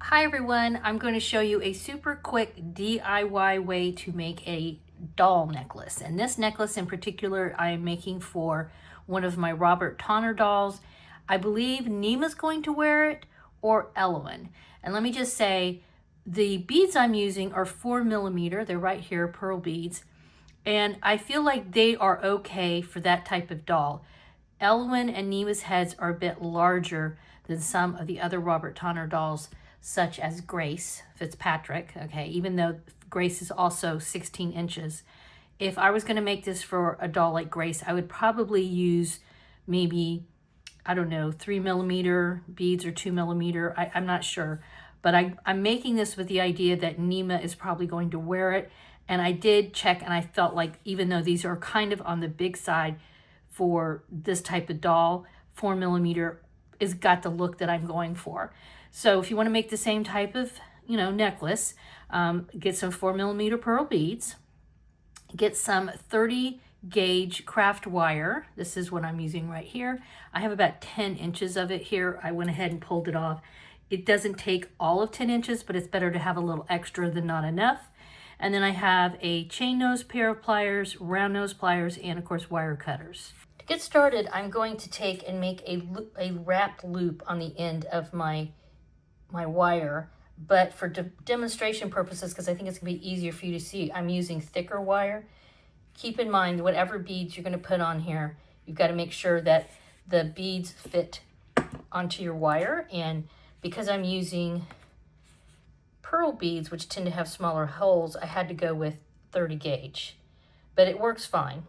Hi everyone, I'm going to show you a super quick DIY way to make a doll necklace. And this necklace in particular I'm making for one of my Robert Tonner dolls. I believe Neema's going to wear it or Elowen. And let me just say, the beads I'm using are 4mm. They're right here, pearl beads. And I feel like they are okay for that type of doll. Elowen and Neema's heads are a bit larger than some of the other Robert Tonner dolls, such as Grace Fitzpatrick, okay, even though Grace is also 16 inches. If I was going to make this for a doll like Grace, I would probably use maybe, I don't know, 3mm beads or 2mm. I'm not sure. But I'm making this with the idea that Neema is probably going to wear it. And I did check and I felt like even though these are kind of on the big side for this type of doll, 4mm is got the look that I'm going for. So if you want to make the same type of, necklace, get some 4mm pearl beads, get some 30 gauge craft wire. This is what I'm using right here. I have about 10 inches of it here. I went ahead and pulled it off. It doesn't take all of 10 inches, but it's better to have a little extra than not enough. And then I have a chain nose pair of pliers, round nose pliers, and of course wire cutters. To get started, I'm going to take and make a wrapped loop on the end of my wire, but for demonstration purposes, because I think it's going to be easier for you to see, I'm using thicker wire. Keep in mind, whatever beads you're going to put on here, you've got to make sure that the beads fit onto your wire. And because I'm using pearl beads, which tend to have smaller holes, I had to go with 30 gauge, but it works fine.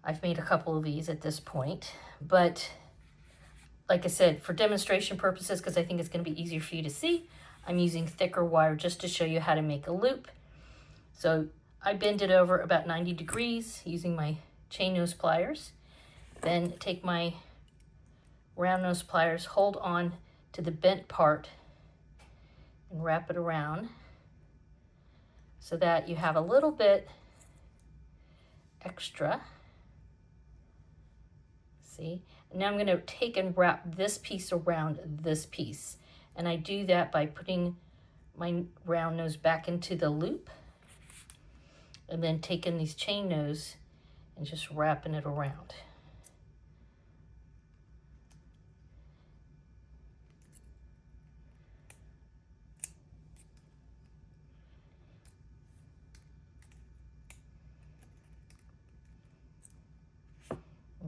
I've made a couple of these at this point, but like I said, for demonstration purposes, because I think it's going to be easier for you to see, I'm using thicker wire just to show you how to make a loop. So I bend it over about 90 degrees using my chain nose pliers. Then take my round nose pliers, hold on to the bent part, and wrap it around so that you have a little bit extra. See? Now I'm going to take and wrap this piece around this piece. And I do that by putting my round nose back into the loop and then taking these chain nose and just wrapping it around.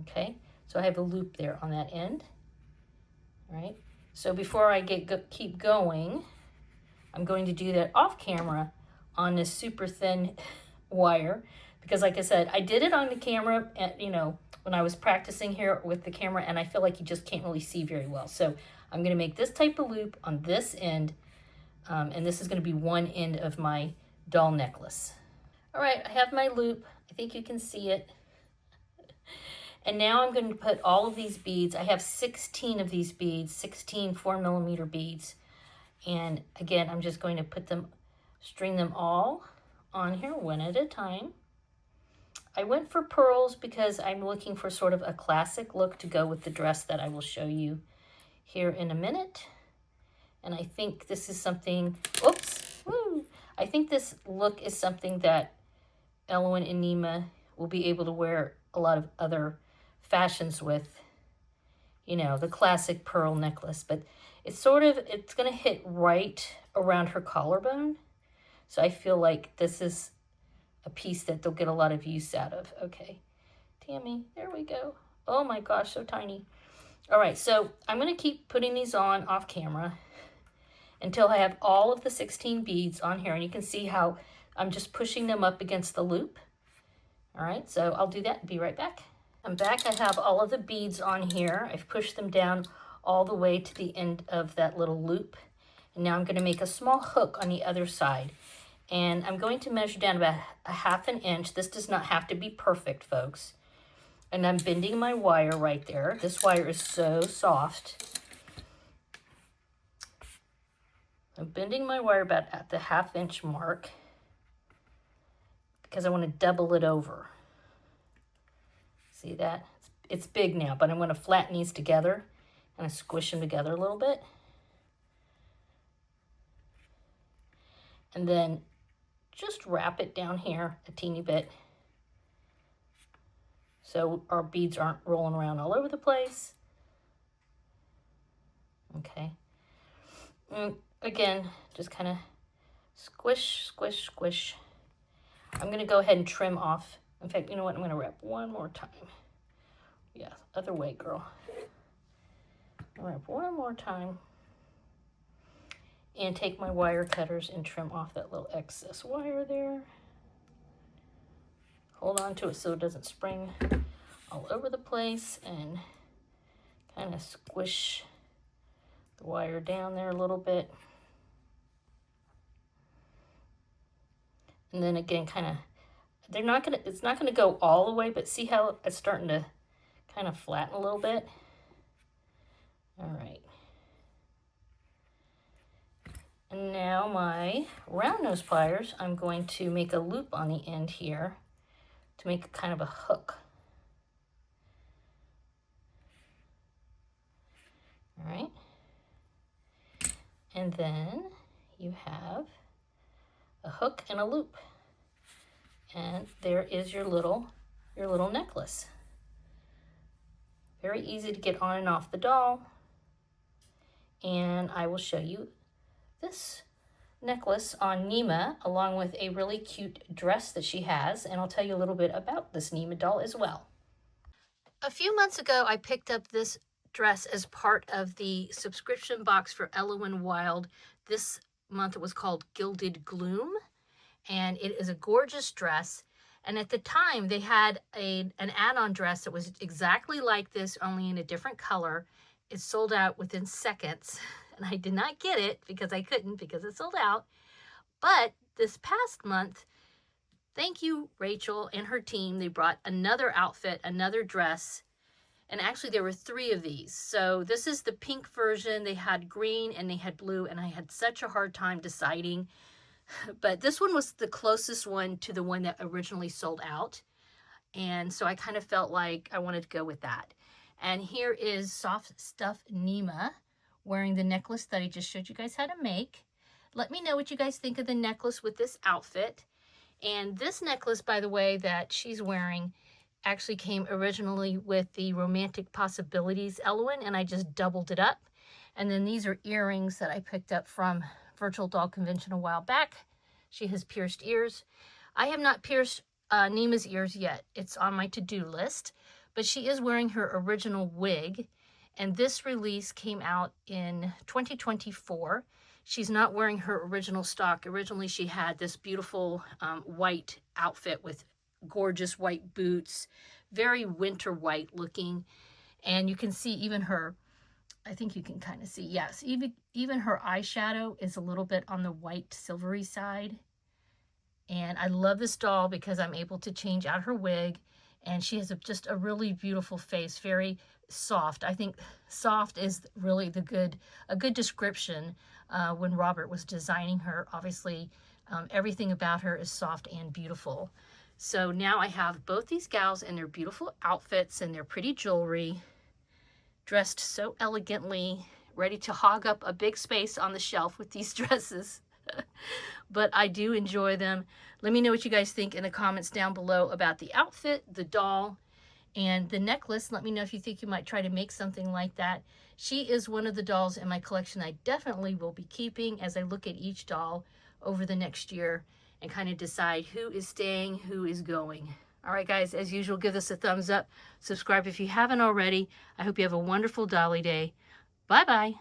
Okay, so I have a loop there on that end. All right, so before I keep going, I'm going to do that off camera on this super thin wire, because like I said, I did it on the camera, and, when I was practicing here with the camera, and I feel like you just can't really see very well. So I'm going to make this type of loop on this end, and this is going to be one end of my doll necklace. All right, I have my loop. I think you can see it. And now I'm going to put all of these beads. I have 16 of these beads, 16 4mm beads. And again, I'm just going to string them all on here one at a time. I went for pearls because I'm looking for sort of a classic look to go with the dress that I will show you here in a minute. And I think this is something, I think this look is something that Elowen and Neema will be able to wear a lot of other fashions with, the classic pearl necklace, but it's going to hit right around her collarbone. So I feel like this is a piece that they'll get a lot of use out of. Okay, Tammy, there we go. Oh my gosh, so tiny. All right, so I'm going to keep putting these on off camera until I have all of the 16 beads on here, and you can see how I'm just pushing them up against the loop. All right, so I'll do that and be right back. I'm back. I have all of the beads on here. I've pushed them down all the way to the end of that little loop. And now I'm going to make a small hook on the other side. And I'm going to measure down about a ½ inch. This does not have to be perfect, folks. And I'm bending my wire right there. This wire is so soft. I'm bending my wire about at the ½ inch mark because I want to double it over. See that? It's big now, but I'm going to flatten these together and squish them together a little bit. and then just wrap it down here a teeny bit so our beads aren't rolling around all over the place. Okay. And again, just kind of squish, squish, squish. I'm going to go ahead and trim off. In fact, you know what? I'm going to wrap one more time. Yeah, other way, girl. Wrap one more time. And take my wire cutters and trim off that little excess wire there. Hold on to it so it doesn't spring all over the place, and kind of squish the wire down there a little bit. And then again, kind of, it's not gonna go all the way, but see how it's starting to kind of flatten a little bit? All right. And now my round nose pliers, I'm going to make a loop on the end here to make kind of a hook. All right. And then you have a hook and a loop. And there is your little necklace. Very easy to get on and off the doll. And I will show you this necklace on Neema, along with a really cute dress that she has, and I'll tell you a little bit about this Neema doll as well. A few months ago, I picked up this dress as part of the subscription box for Ella Wild. This month it was called Gilded Gloom, and it is a gorgeous dress. And at the time, they had an add-on dress that was exactly like this, only in a different color. It sold out within seconds, and I did not get it because I couldn't, because it sold out. But this past month, thank you, Rachel and her team, they brought another outfit, another dress, and actually there were 3 of these. So this is the pink version. They had green and they had blue, and I had such a hard time deciding. But this one was the closest one to the one that originally sold out. And so I kind of felt like I wanted to go with that. And here is Soft Stuff Neema wearing the necklace that I just showed you guys how to make. Let me know what you guys think of the necklace with this outfit. And this necklace, by the way, that she's wearing actually came originally with the Romantic Possibilities Elwin, and I just doubled it up. And then these are earrings that I picked up from Virtual Doll Convention a while back. She has pierced ears. I have not pierced Neema's ears yet. It's on my to-do list, but she is wearing her original wig, and this release came out in 2024. She's not wearing her original stock. Originally, she had this beautiful white outfit with gorgeous white boots, very winter white looking, and you can see even her, I think you can kind of see, yes, even her eyeshadow is a little bit on the white silvery side. And I love this doll because I'm able to change out her wig, and she has just a really beautiful face, very soft. I think soft is really a good description when Robert was designing her. Obviously, everything about her is soft and beautiful. So now I have both these gals in their beautiful outfits and their pretty jewelry, dressed so elegantly, ready to hog up a big space on the shelf with these dresses. But I do enjoy them. Let me know what you guys think in the comments down below about the outfit, the doll, and the necklace. Let me know if you think you might try to make something like that. She is one of the dolls in my collection I definitely will be keeping as I look at each doll over the next year and kind of decide who is staying, who is going. All right, guys, as usual, give this a thumbs up. Subscribe if you haven't already. I hope you have a wonderful Dolly Day. Bye-bye.